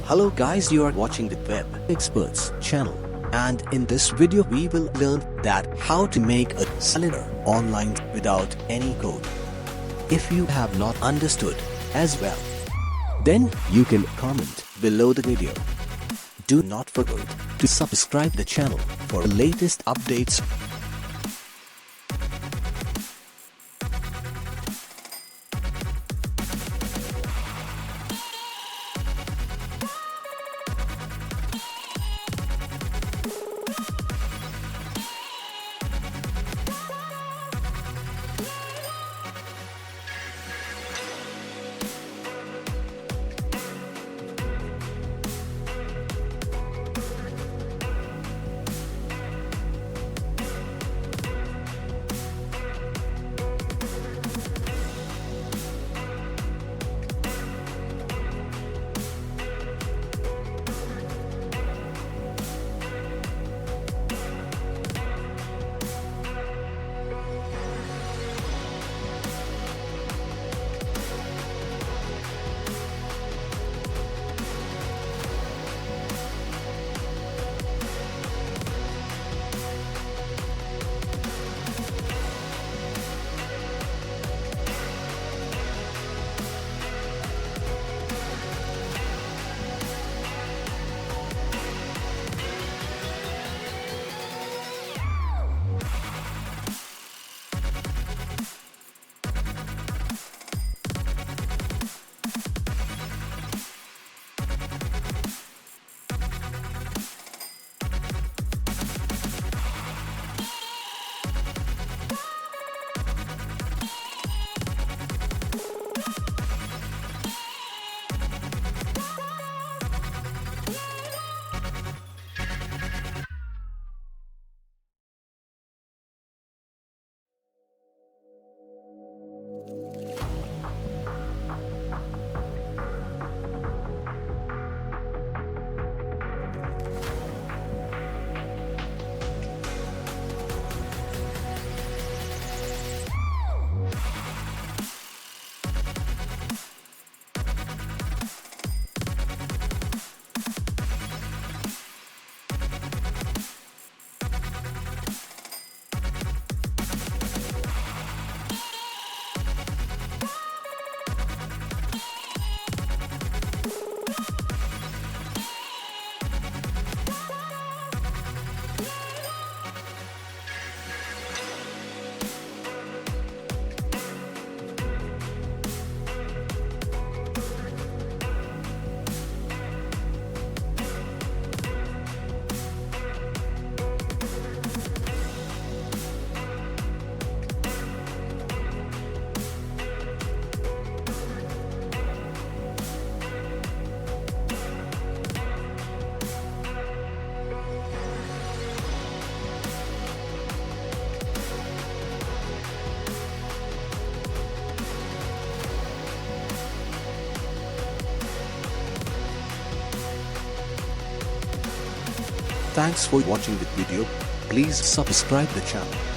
Hello guys, you are watching the Web Experts channel, and in this video we will learn that how to make a cylinder online without any code. If you have not understood as well, then you can comment below the video. Do not forget to subscribe the channel for latest updates. Thanks for watching the video. Please subscribe the channel.